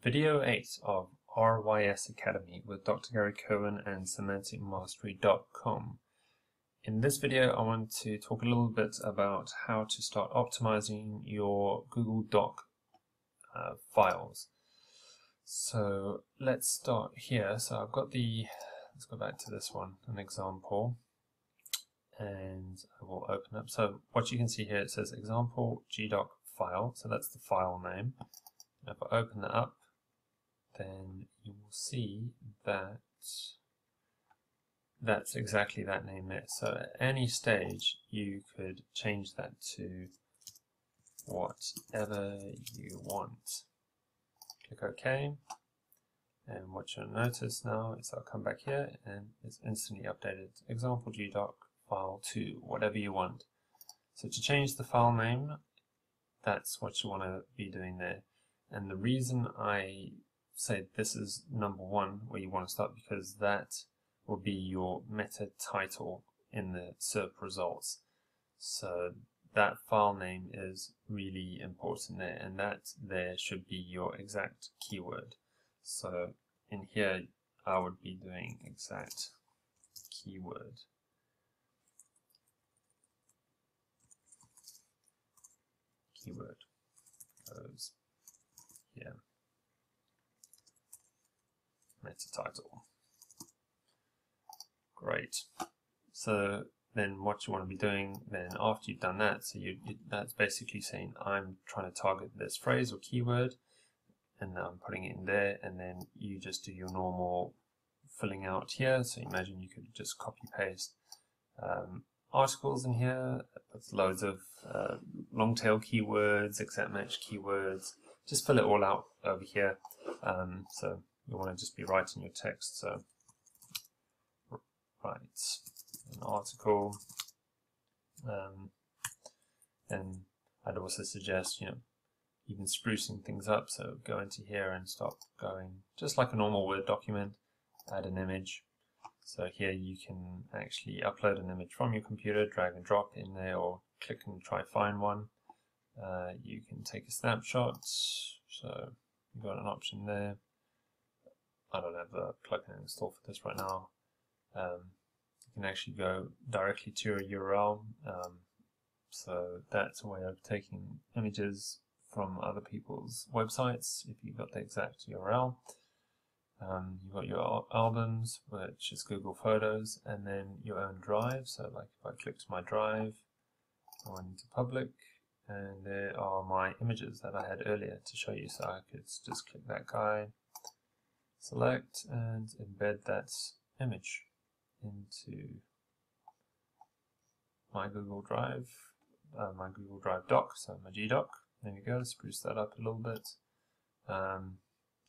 Video 8 of RYS Academy with Dr. Gary Cohen and SemanticMastery.com. In this video, I want to talk a little bit about how to start optimizing your Google Doc files. So let's start here. So I've got let's go back to this one, an example, and I will open up. So what you can see here, it says example GDoc file. So that's the file name. If I open that up, then you will see that that's exactly that name there. So at any stage you could change that to whatever you want. Click OK, and what you'll notice now is I'll come back here and it's instantly updated. Example GDoc file to whatever you want. So to change the file name, that's what you want to be doing there. And the reason I say this is number one where you want to start, because that will be your meta title in the SERP results. So that file name is really important there, and that there should be your exact keyword. So in here I would be doing exact keyword. Keyword goes here. Meta title. Great. So then what you want to be doing then after you've done that, so that's basically saying I'm trying to target this phrase or keyword, and I'm putting it in there, and then you just do your normal filling out here. So imagine you could just copy paste articles in here. That's loads of long tail keywords, exact match keywords. Just fill it all out over here. So you want to just be writing your text. So write an article, and I'd also suggest, even sprucing things up. So go into here and start going just like a normal Word document. Add an image. So here you can actually upload an image from your computer, drag and drop in there, or click and try find one. You can take a snapshot. So you've got an option there. I don't have a plugin installed for this right now. You can actually go directly to a URL. So that's a way of taking images from other people's websites if you've got the exact URL. You've got your albums, which is Google Photos, and then your own drive. So like if I click to my drive, I went into public, and there are my images that I had earlier to show you. So I could just click that guy, select, and embed that image into my Google Drive, my Google Drive doc, so my GDoc. There we go, spruce that up a little bit.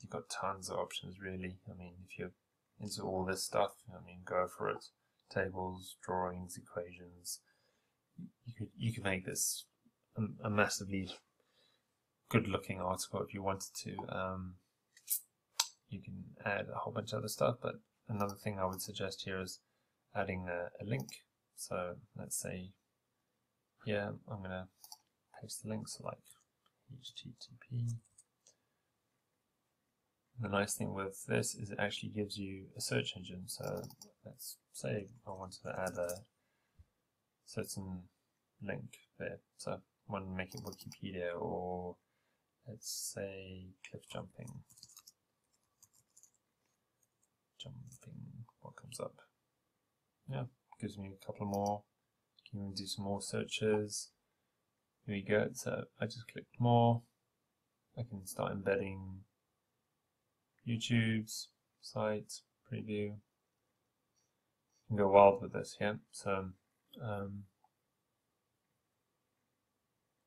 You've got tons of options really. I mean, if you're into all this stuff, go for it. Tables, drawings, equations. You could make this a massively good looking article if you wanted to. You can add a whole bunch of other stuff, but another thing I would suggest here is adding a link. So let's say here I'm going to paste the link, so like HTTP. The nice thing with this is it actually gives you a search engine. So let's say I wanted to add a certain link there. So I want to make it Wikipedia, or let's say cliff jumping. What comes up? Yeah, gives me a couple more. You can do some more searches. Here we go. So I just clicked more. I can start embedding YouTube's site preview. You can go wild with this, yeah. So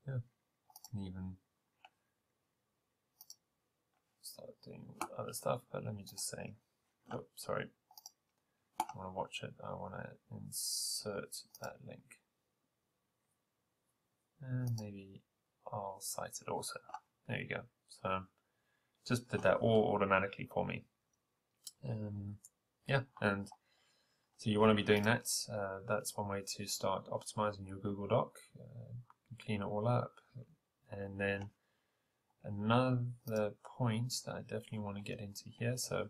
yeah, you can even start doing other stuff. But let me just say, oh, sorry. I want to watch it. I want to insert that link, and maybe I'll cite it also. There you go. So just did that all automatically for me. Yeah, and so you want to be doing that. That's one way to start optimizing your Google Doc. Clean it all up, and then another point that I definitely want to get into here. So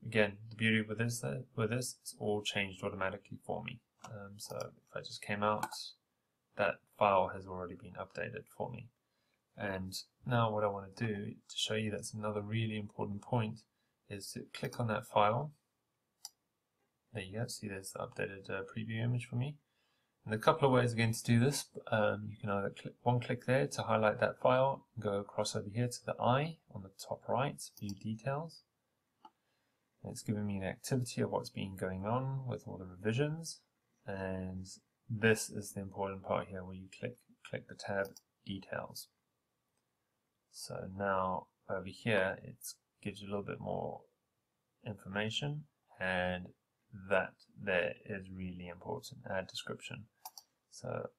again, the beauty with this it's all changed automatically for me. So if I just came out, that file has already been updated for me. And now what I want to do to show you that's another really important point is to click on that file. There you go, see there's the updated preview image for me. And a couple of ways again to do this. You can either click there to highlight that file, go across over here to the eye on the top right, view details. And it's giving me an activity of what's been going on with all the revisions. And this is the important part here where you click the tab details. So now over here it gives you a little bit more information, and that there is really important. Add description. So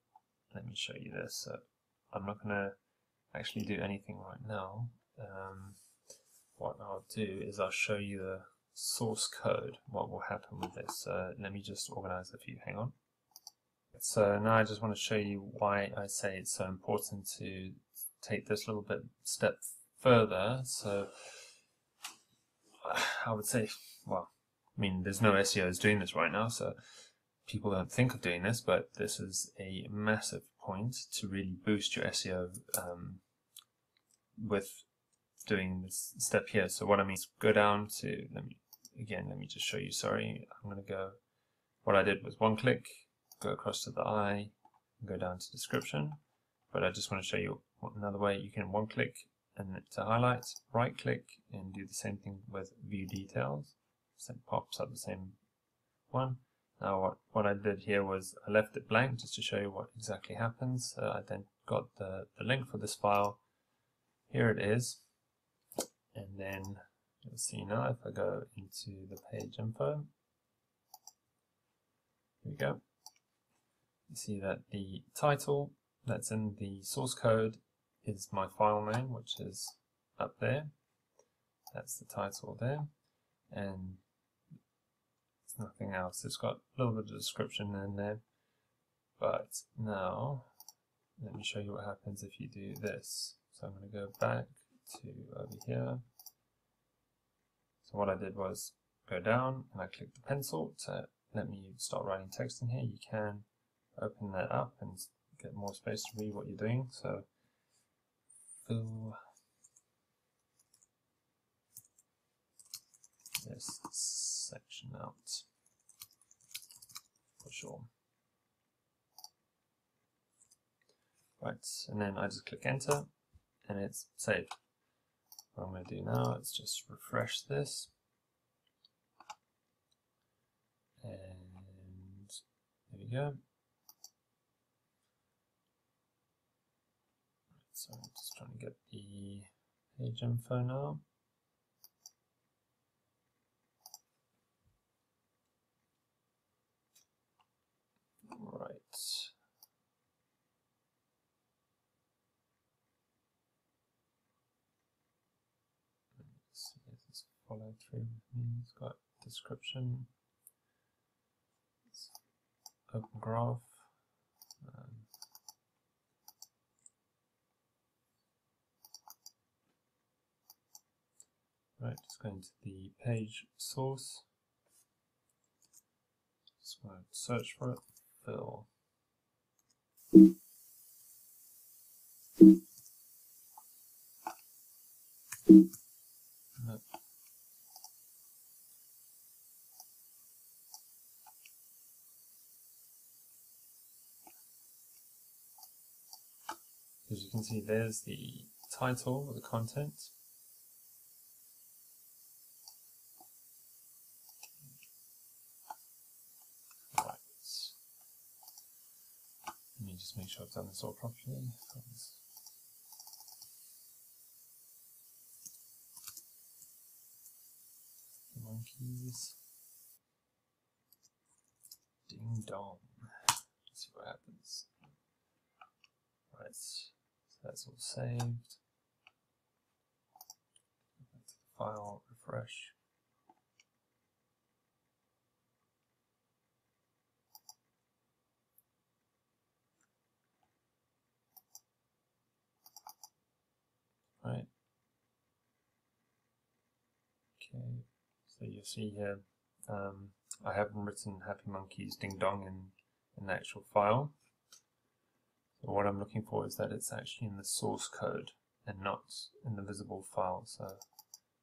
let me show you this. So I'm not going to actually do anything right now. What I'll do is I'll show you the source code, what will happen with this. Let me just organize a few, hang on. So now I just want to show you why I say it's so important to take this little bit step further. So I would say, well, I mean, there's no SEOs doing this right now, so people don't think of doing this, but this is a massive point to really boost your SEO with doing this step here. So what I mean is go down to, let me just show you, sorry, I'm going to go, what I did was one click, go across to the eye, go down to description, but I just want to show you another way. You can one click and to highlight, right click and do the same thing with view details. So it pops up the same one. Now what I did here was I left it blank just to show you what exactly happens. I then got the link for this file. Here it is. And then you'll see now if I go into the page info, here we go. You see that the title that's in the source code is my file name, which is up there. That's the title there. And it's nothing else. It's got a little bit of description in there. But now, let me show you what happens if you do this. So I'm going to go back to over here. So what I did was go down and I clicked the pencil to let me start writing text in here. You can open that up and get more space to read what you're doing. So fill this section out for sure. Right, and then I just click enter and it's saved. What I'm going to do now is just refresh this, and there we go. So I'm just trying to get the page info now. Right. Let's see if this follow through with me. It's got description. It's open graph. Right, just going to the page source. Just want to search for it. Fill. No. As you can see, there's the title of the content. Right. Let me just make sure I've done this all properly. Monkeys. Ding dong. Let's see what happens. Right, so that's all saved. Go back to the file, refresh. right? Okay, so you see here, I haven't written Happy Monkeys Ding Dong in the actual file. So what I'm looking for is that it's actually in the source code and not in the visible file. So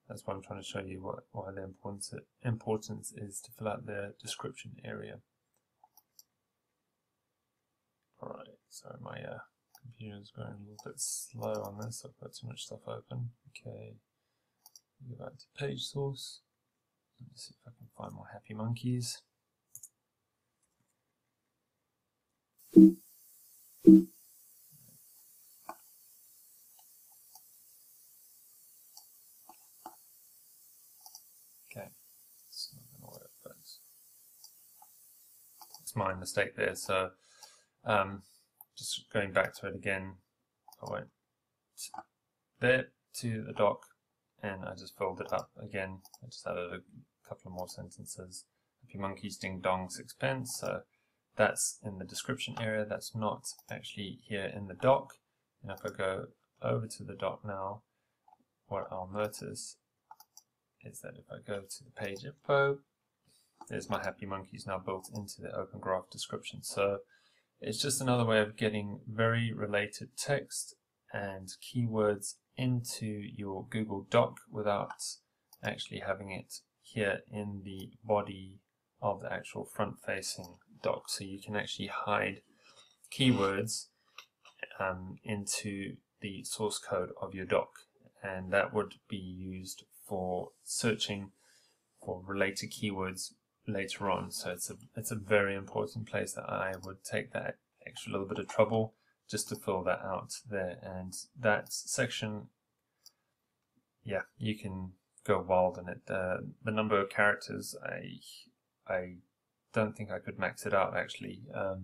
that's why I'm trying to show you why the importance is to fill out the description area. Alright, so my computer's going a little bit slow on this. I've got too much stuff open. Okay, go back to page source. Let's see if I can find more Happy Monkeys. Okay, it's not going to work, but it's my mistake there. So just going back to it again, I went there to the doc and I just filled it up again. I just added a couple of more sentences. Happy Monkeys Ding Dong 6p. So that's in the description area. That's not actually here in the doc. And if I go over to the doc now, what I'll notice is that if I go to the page info, there's my Happy Monkeys now built into the Open Graph description. So it's just another way of getting very related text and keywords into your Google Doc without actually having it here in the body of the actual front-facing doc. So you can actually hide keywords into the source code of your doc, and that would be used for searching for related keywords later on. So it's a very important place that I would take that extra little bit of trouble just to fill that out there. And that section, yeah, you can go wild in it. The number of characters, I don't think I could max it out actually. I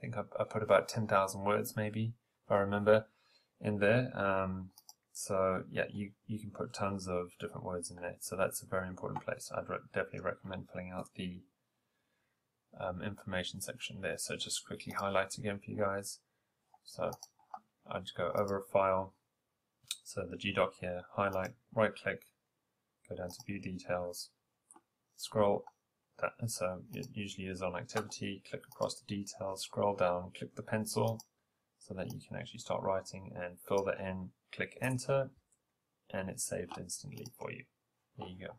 think I put about 10,000 words maybe, if I remember, in there. So yeah, you can put tons of different words in there. So that's a very important place. I'd definitely recommend filling out the information section there. So just quickly highlight again for you guys. So I'd go over a file. So the GDoc here, highlight, right click, go down to view details, scroll that, so it usually is on activity, click across the details, scroll down, click the pencil so that you can actually start writing and fill that in, click enter, and it's saved instantly for you. There you go.